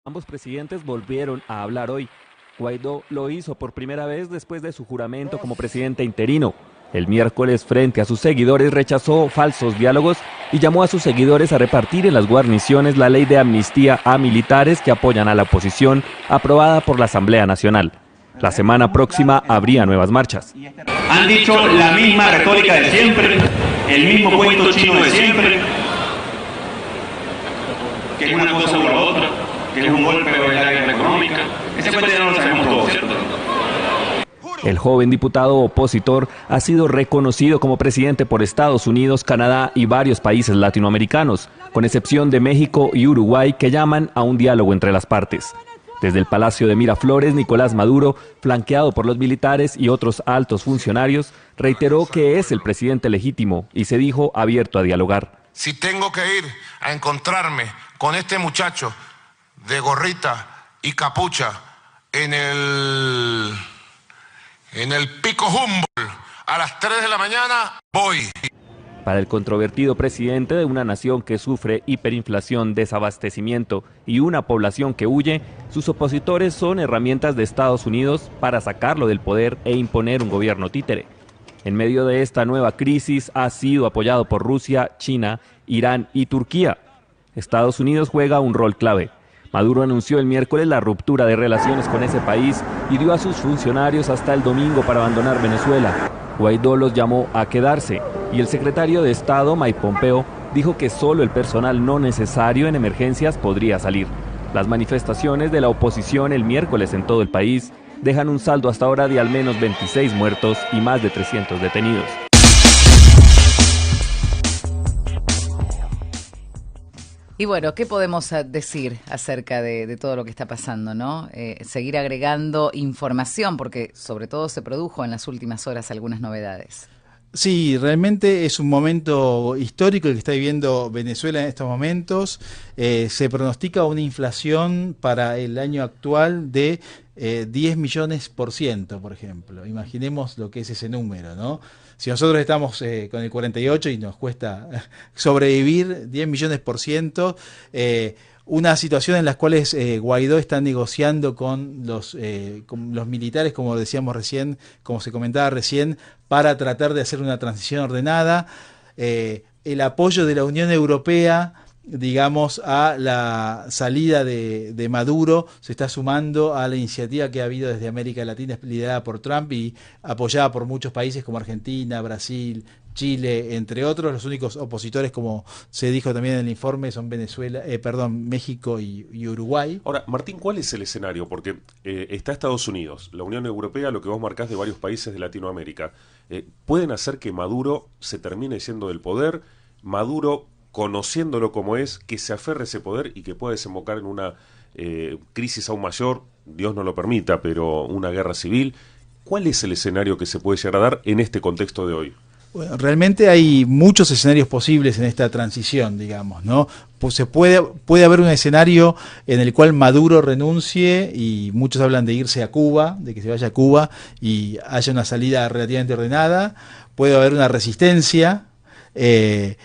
Ambos presidentes volvieron a hablar hoy. Guaidó lo hizo por primera vez después de su juramento como presidente interino. El miércoles, frente a sus seguidores, rechazó falsos diálogos y llamó a sus seguidores a repartir en las guarniciones la ley de amnistía a militares que apoyan a la oposición, aprobada por la Asamblea Nacional. La semana próxima habría nuevas marchas. Han dicho la misma retórica de siempre, el mismo cuento chino de siempre, que es una cosa o la otra, que es un golpe de la guerra económica. Ese cuento ya no lo sabemos todos, ¿cierto? El joven diputado opositor ha sido reconocido como presidente por Estados Unidos, Canadá y varios países latinoamericanos, con excepción de México y Uruguay, que llaman a un diálogo entre las partes. Desde el Palacio de Miraflores, Nicolás Maduro, flanqueado por los militares y otros altos funcionarios, reiteró que es el presidente legítimo y se dijo abierto a dialogar. Si tengo que ir a encontrarme con este muchacho de gorrita y capucha en el Pico Humboldt a las 3 de la mañana, voy. Para el controvertido presidente de una nación que sufre hiperinflación, desabastecimiento y una población que huye, sus opositores son herramientas de Estados Unidos para sacarlo del poder e imponer un gobierno títere. En medio de esta nueva crisis ha sido apoyado por Rusia, China, Irán y Turquía. Estados Unidos juega un rol clave. Maduro anunció el miércoles la ruptura de relaciones con ese país y dio a sus funcionarios hasta el domingo para abandonar Venezuela. Guaidó los llamó a quedarse y el secretario de Estado, Mike Pompeo, dijo que solo el personal no necesario en emergencias podría salir. Las manifestaciones de la oposición el miércoles en todo el país dejan un saldo hasta ahora de al menos 26 muertos y más de 300 detenidos. Y bueno, ¿qué podemos decir acerca de todo lo que está pasando, no? Seguir agregando información, porque sobre todo se produjo en las últimas horas algunas novedades. Sí, realmente es un momento histórico el que está viviendo Venezuela en estos momentos. Se pronostica una inflación para el año actual de 10 millones%, por ejemplo. Imaginemos lo que es ese número, ¿no? Si nosotros estamos con el 48 y nos cuesta sobrevivir 10 millones%, una situación en la cual Guaidó está negociando con los militares, como decíamos recién, como se comentaba recién, para tratar de hacer una transición ordenada. El apoyo de la Unión Europea, digamos, a la salida de Maduro se está sumando a la iniciativa que ha habido desde América Latina, liderada por Trump y apoyada por muchos países como Argentina, Brasil, Chile, entre otros. Los únicos opositores, como se dijo también en el informe, son México y Uruguay. Ahora, Martín, ¿cuál es el escenario? Porque está Estados Unidos, la Unión Europea, lo que vos marcás de varios países de Latinoamérica. ¿Pueden hacer que Maduro se termine yendo del poder? Maduro, conociéndolo como es, que se aferre a ese poder y que pueda desembocar en una crisis aún mayor, Dios no lo permita, pero una guerra civil. ¿Cuál es el escenario que se puede llegar a dar en este contexto de hoy? Bueno, realmente hay muchos escenarios posibles en esta transición, digamos, ¿no? Pues puede haber un escenario en el cual Maduro renuncie, y muchos hablan de irse a Cuba, de que se vaya a Cuba y haya una salida relativamente ordenada. Puede haber una resistencia, que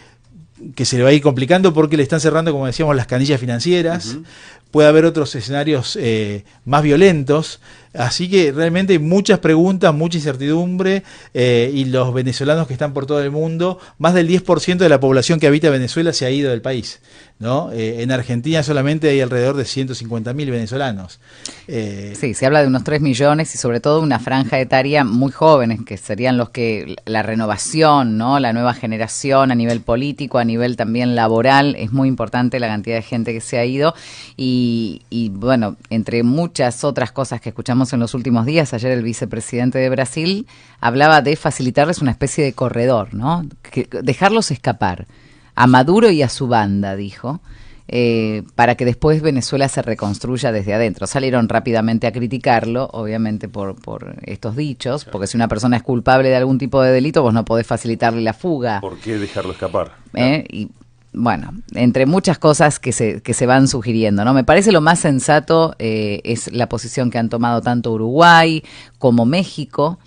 se le va a ir complicando porque le están cerrando, como decíamos, las canillas financieras. Puede haber otros escenarios más violentos. Así que realmente hay muchas preguntas, mucha incertidumbre, y los venezolanos que están por todo el mundo, más del 10% de la población que habita Venezuela se ha ido del país, ¿no? En Argentina solamente hay alrededor de 150.000 venezolanos. Sí, se habla de unos 3 millones y sobre todo una franja etaria muy jóvenes, que serían los que la renovación, ¿no? La nueva generación a nivel político, a nivel también laboral. Es muy importante la cantidad de gente que se ha ido y bueno, entre muchas otras cosas que escuchamos en los últimos días, ayer el vicepresidente de Brasil hablaba de facilitarles una especie de corredor, ¿no? Dejarlos escapar a Maduro y a su banda, dijo, para que después Venezuela se reconstruya desde adentro. Salieron rápidamente a criticarlo, obviamente por estos dichos, porque si una persona es culpable de algún tipo de delito, vos no podés facilitarle la fuga. ¿Por qué dejarlo escapar? Y bueno, entre muchas cosas que se van sugiriendo, ¿no? Me parece lo más sensato es la posición que han tomado tanto Uruguay como México,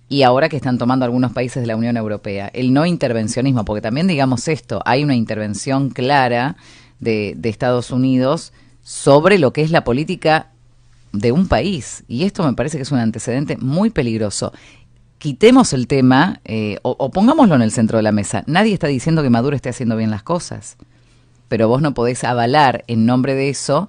y ahora que están tomando algunos países de la Unión Europea. El no intervencionismo, porque también digamos esto, hay una intervención clara de Estados Unidos sobre lo que es la política de un país. Y esto me parece que es un antecedente muy peligroso. Quitemos el tema o pongámoslo en el centro de la mesa. Nadie está diciendo que Maduro esté haciendo bien las cosas, pero vos no podés avalar en nombre de eso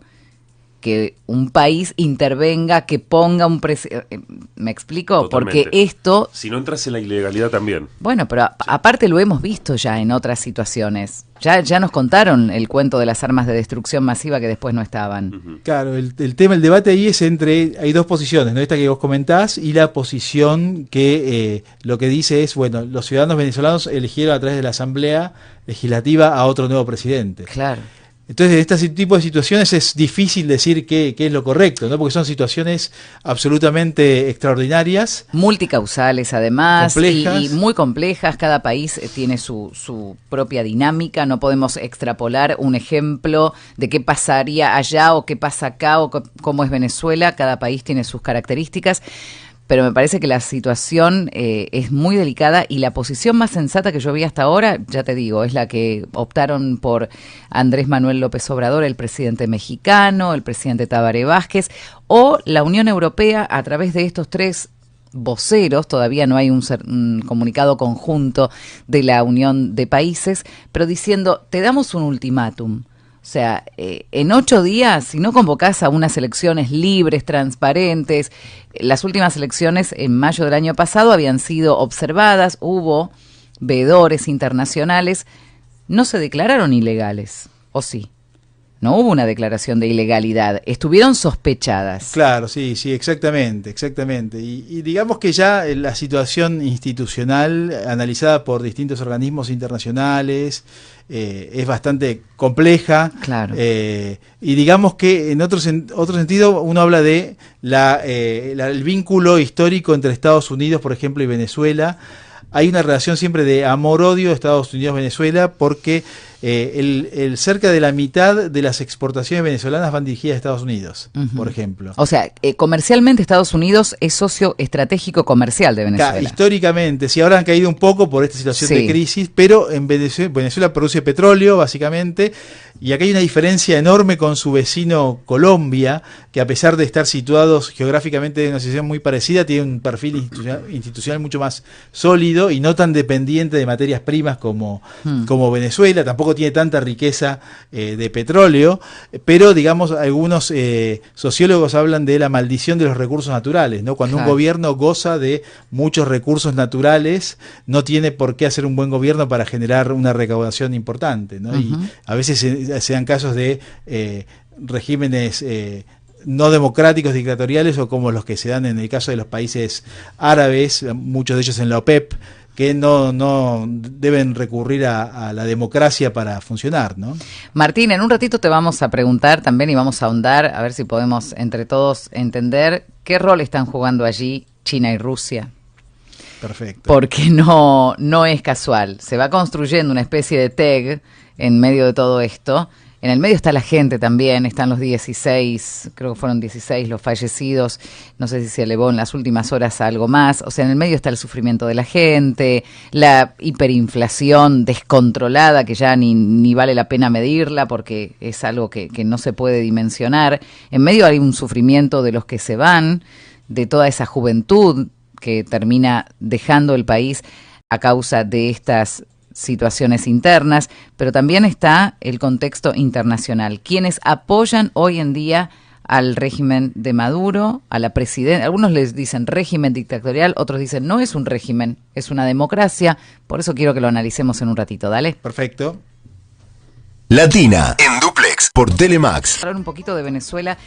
que un país intervenga, que ponga un presidente. ¿Me explico? Totalmente. Porque esto... Si no entras en la ilegalidad también. Bueno, pero aparte lo hemos visto ya en otras situaciones. Ya nos contaron el cuento de las armas de destrucción masiva que después no estaban. Claro, el debate ahí es hay dos posiciones, ¿no? Esta que vos comentás y la posición que lo que dice es, bueno, los ciudadanos venezolanos eligieron a través de la Asamblea Legislativa a otro nuevo presidente. Claro. Entonces, en este tipo de situaciones es difícil decir qué es lo correcto, ¿no? Porque son situaciones absolutamente extraordinarias. Multicausales, además, complejas. Y muy complejas. Cada país tiene su propia dinámica. No podemos extrapolar un ejemplo de qué pasaría allá o qué pasa acá o cómo es Venezuela. Cada país tiene sus características. Pero me parece que la situación es muy delicada y la posición más sensata que yo vi hasta ahora, ya te digo, es la que optaron por Andrés Manuel López Obrador, el presidente mexicano, el presidente Tabaré Vázquez, o la Unión Europea a través de estos tres voceros. Todavía no hay un comunicado conjunto de la Unión de Países, pero diciendo, te damos un ultimátum. O sea, en 8 días, si no convocás a unas elecciones libres, transparentes, las últimas elecciones en mayo del año pasado habían sido observadas, hubo veedores internacionales, no se declararon ilegales, ¿o sí? No hubo una declaración de ilegalidad, estuvieron sospechadas. Claro, sí, exactamente. Y digamos que ya la situación institucional analizada por distintos organismos internacionales es bastante compleja. Claro. Y digamos que en otro sentido uno habla de el vínculo histórico entre Estados Unidos, por ejemplo, y Venezuela. Hay una relación siempre de amor-odio Estados Unidos-Venezuela porque cerca de la mitad de las exportaciones venezolanas van dirigidas a Estados Unidos, por ejemplo. O sea, comercialmente Estados Unidos es socio estratégico comercial de Venezuela. Históricamente, sí, ahora han caído un poco por esta situación de crisis, pero en Venezuela produce petróleo, básicamente, y acá hay una diferencia enorme con su vecino Colombia, que a pesar de estar situados geográficamente en una situación muy parecida, tiene un perfil institucional mucho más sólido y no tan dependiente de materias primas como Venezuela. Tampoco tiene tanta riqueza de petróleo, pero digamos algunos sociólogos hablan de la maldición de los recursos naturales, ¿no? Cuando un gobierno goza de muchos recursos naturales, no tiene por qué hacer un buen gobierno para generar una recaudación importante, ¿no? Y a veces se dan casos de regímenes no democráticos, dictatoriales, o como los que se dan en el caso de los países árabes, muchos de ellos en la OPEP, que no deben recurrir a la democracia para funcionar, ¿no? Martín, en un ratito te vamos a preguntar también y vamos a ahondar, a ver si podemos entre todos entender qué rol están jugando allí China y Rusia. Perfecto. Porque no es casual. Se va construyendo una especie de TEG en medio de todo esto. En el medio está la gente también, están los 16, creo que fueron 16 los fallecidos, no sé si se elevó en las últimas horas a algo más. O sea, en el medio está el sufrimiento de la gente, la hiperinflación descontrolada que ya ni vale la pena medirla porque es algo que no se puede dimensionar. En medio hay un sufrimiento de los que se van, de toda esa juventud que termina dejando el país a causa de estas situaciones internas, pero también está el contexto internacional. Quienes apoyan hoy en día al régimen de Maduro, a la presidenta, algunos les dicen régimen dictatorial, otros dicen no es un régimen, es una democracia, por eso quiero que lo analicemos en un ratito, dale. Perfecto. Latina, en Duplex, por Telemax. Hablar un poquito de Venezuela,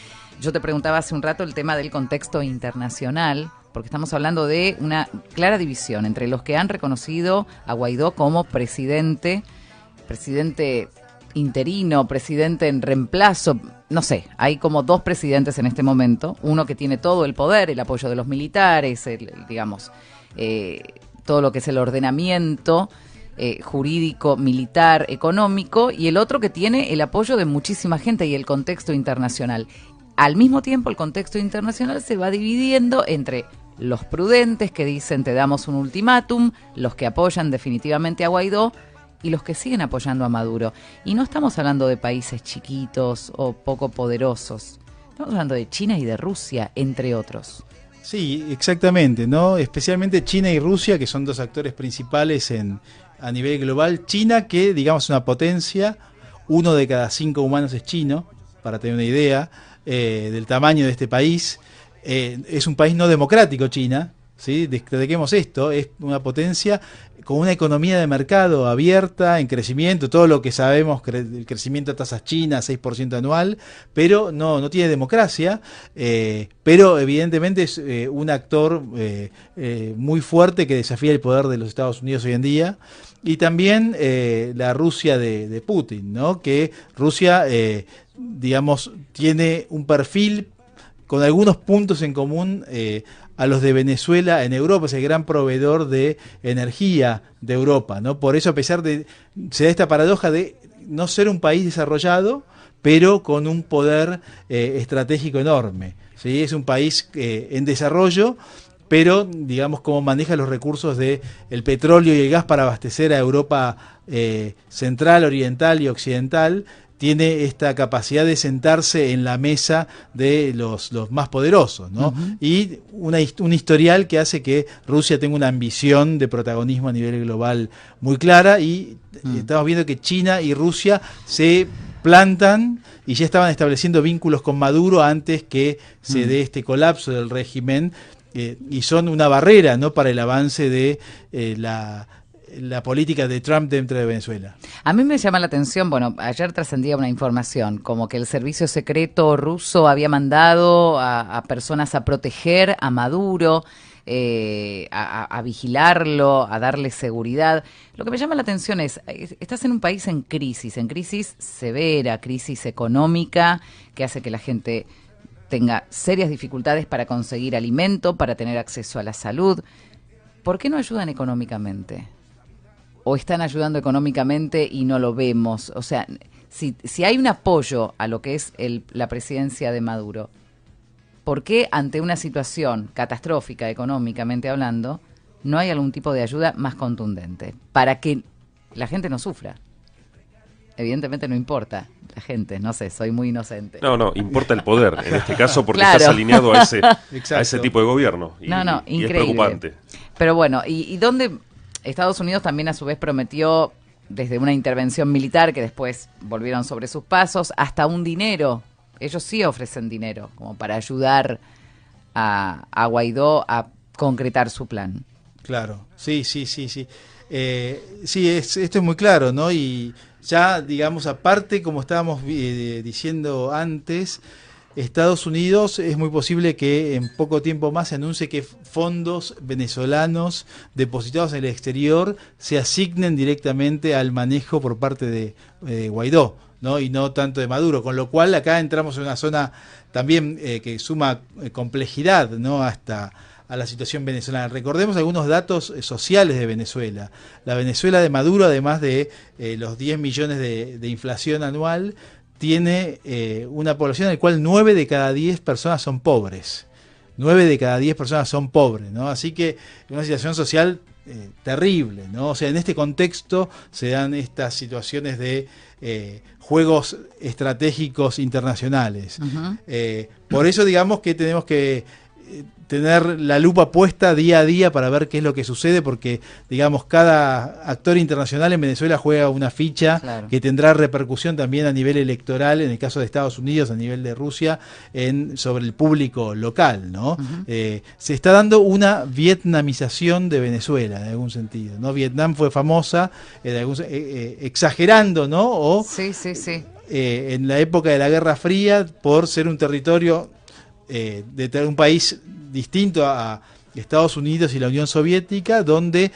yo te preguntaba hace un rato el tema del contexto internacional, porque estamos hablando de una clara división entre los que han reconocido a Guaidó como presidente interino, presidente en reemplazo, no sé, hay como 2 presidentes en este momento, uno que tiene todo el poder, el apoyo de los militares, todo lo que es el ordenamiento jurídico, militar, económico, y el otro que tiene el apoyo de muchísima gente y el contexto internacional. Al mismo tiempo, el contexto internacional se va dividiendo entre los prudentes que dicen te damos un ultimátum, los que apoyan definitivamente a Guaidó, y los que siguen apoyando a Maduro. Y no estamos hablando de países chiquitos o poco poderosos. Estamos hablando de China y de Rusia, entre otros. Sí, exactamente, ¿no? Especialmente China y Rusia, que son dos actores principales a nivel global. China, que digamos es una potencia, 1 de cada 5 humanos es chino, para tener una idea del tamaño de este país. Es un país no democrático, China, ¿sí? Destaquemos esto, es una potencia con una economía de mercado abierta, en crecimiento, todo lo que sabemos, el crecimiento de tasas chinas, 6% anual, pero no tiene democracia, pero evidentemente es un actor muy fuerte que desafía el poder de los Estados Unidos hoy en día. Y también la Rusia de Putin, ¿no? Que Rusia, digamos, tiene un perfil con algunos puntos en común a los de Venezuela en Europa, es el gran proveedor de energía de Europa, ¿no? Por eso, a pesar de, se da esta paradoja de no ser un país desarrollado, pero con un poder estratégico enorme, ¿sí? Es un país en desarrollo, pero digamos cómo maneja los recursos de el petróleo y el gas para abastecer a Europa central, oriental y occidental. Tiene esta capacidad de sentarse en la mesa de los más poderosos, ¿no? Y un historial que hace que Rusia tenga una ambición de protagonismo a nivel global muy clara, y estamos viendo que China y Rusia se plantan y ya estaban estableciendo vínculos con Maduro antes que se dé este colapso del régimen, y son una barrera, ¿no?, para el avance de la política de Trump dentro de Venezuela. A mí me llama la atención, bueno, ayer trascendía una información como que el servicio secreto ruso había mandado a personas a proteger a Maduro, a vigilarlo, a darle seguridad. Lo que me llama la atención es, estás en un país en crisis severa, crisis económica, que hace que la gente tenga serias dificultades para conseguir alimento, para tener acceso a la salud. ¿Por qué no ayudan económicamente? ¿O están ayudando económicamente y no lo vemos? O sea, si hay un apoyo a lo que es la presidencia de Maduro, ¿por qué ante una situación catastrófica económicamente hablando no hay algún tipo de ayuda más contundente para que la gente no sufra? Evidentemente no importa la gente, no sé, soy muy inocente. No, importa el poder, en este caso, porque claro, estás alineado a ese tipo de gobierno. Y, increíble. Y es preocupante. Pero bueno, ¿y dónde Estados Unidos también a su vez prometió, desde una intervención militar que después volvieron sobre sus pasos, hasta un dinero? Ellos sí ofrecen dinero como para ayudar a Guaidó a concretar su plan. Claro, sí. Sí, esto es muy claro, ¿no? Y ya, digamos, aparte, como estábamos diciendo antes, Estados Unidos es muy posible que en poco tiempo más se anuncie que fondos venezolanos depositados en el exterior se asignen directamente al manejo por parte de Guaidó, ¿no? Y no tanto de Maduro, con lo cual acá entramos en una zona también que suma complejidad, ¿no?, hasta a la situación venezolana. Recordemos algunos datos sociales de Venezuela. La Venezuela de Maduro, además de los 10 millones de inflación anual, tiene una población en la cual 9 de cada 10 personas son pobres. 9 de cada 10 personas son pobres, ¿no? Así que una situación social terrible, ¿no? O sea, en este contexto se dan estas situaciones de juegos estratégicos internacionales. Por eso, digamos que tenemos que tener la lupa puesta día a día para ver qué es lo que sucede, porque, digamos, cada actor internacional en Venezuela juega una ficha, claro, que tendrá repercusión también a nivel electoral, en el caso de Estados Unidos, a nivel de Rusia, sobre el público local, ¿no? Se está dando una vietnamización de Venezuela, en algún sentido, ¿no? Vietnam fue famosa, exagerando, ¿no? O, sí. En la época de la Guerra Fría, por ser un territorio de un país distinto a Estados Unidos y la Unión Soviética, donde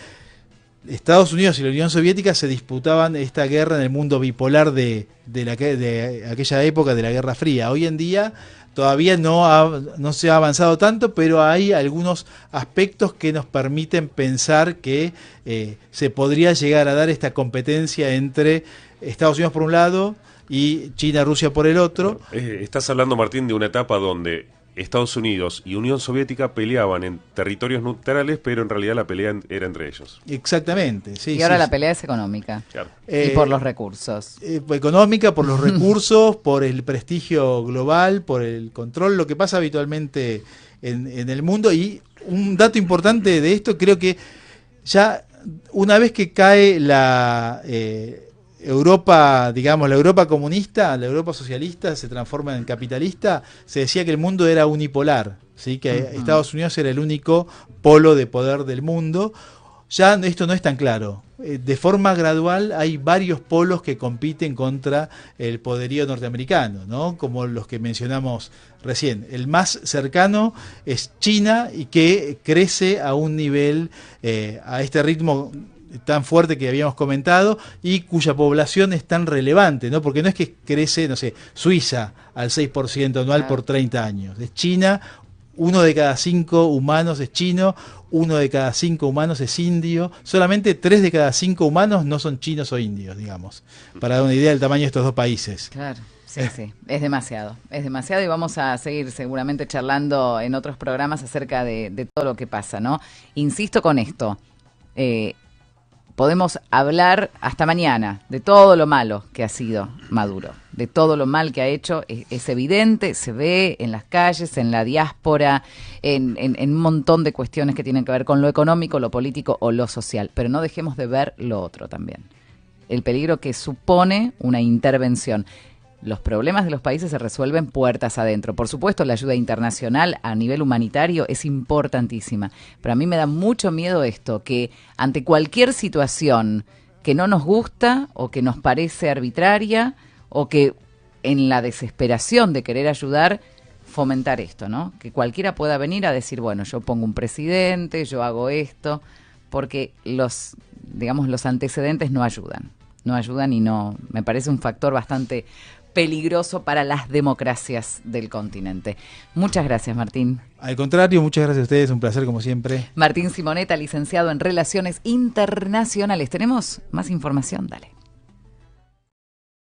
Estados Unidos y la Unión Soviética se disputaban esta guerra en el mundo bipolar de aquella época de la Guerra Fría. Hoy en día todavía no se ha avanzado tanto, pero hay algunos aspectos que nos permiten pensar que se podría llegar a dar esta competencia entre Estados Unidos por un lado y China-Rusia por el otro. Estás hablando, Martín, de una etapa donde Estados Unidos y Unión Soviética peleaban en territorios neutrales, pero en realidad la pelea era entre ellos. Exactamente, sí. Y ahora sí, la pelea es económica. Claro. Y por los recursos. Económica, por los recursos, por el prestigio global, por el control, lo que pasa habitualmente en el mundo. Y un dato importante de esto, creo que ya una vez que cae la Europa, digamos, la Europa comunista, la Europa socialista se transforma en capitalista, se decía que el mundo era unipolar, ¿sí? Que Estados Unidos era el único polo de poder del mundo. Ya esto no es tan claro. De forma gradual hay varios polos que compiten contra el poderío norteamericano, ¿no? Como los que mencionamos recién. El más cercano es China, y que crece a un nivel, a este ritmo tan fuerte que habíamos comentado, y cuya población es tan relevante, ¿no? Porque no es que crece, no sé, Suiza al 6% anual por 30 años. Es China, 1 de cada 5 humanos es chino, 1 de cada 5 humanos es indio, solamente 3 de cada 5 humanos no son chinos o indios, digamos, para dar una idea del tamaño de estos dos países. Claro. Sí, sí, es demasiado y vamos a seguir seguramente charlando en otros programas acerca de todo lo que pasa, ¿no? Insisto con esto, podemos hablar hasta mañana de todo lo malo que ha sido Maduro, de todo lo mal que ha hecho, es evidente, se ve en las calles, en la diáspora, en un montón de cuestiones que tienen que ver con lo económico, lo político o lo social, pero no dejemos de ver lo otro también, el peligro que supone una intervención. Los problemas de los países se resuelven puertas adentro. Por supuesto, la ayuda internacional a nivel humanitario es importantísima, pero a mí me da mucho miedo esto, que ante cualquier situación que no nos gusta o que nos parece arbitraria o que en la desesperación de querer ayudar, fomentar esto, ¿no? Que cualquiera pueda venir a decir, bueno, yo pongo un presidente, yo hago esto, porque los antecedentes no ayudan y no, me parece un factor bastante peligroso para las democracias del continente. Muchas gracias, Martín. Al contrario, muchas gracias a ustedes, un placer como siempre. Martín Simonetta, licenciado en Relaciones Internacionales. ¿Tenemos más información? Dale.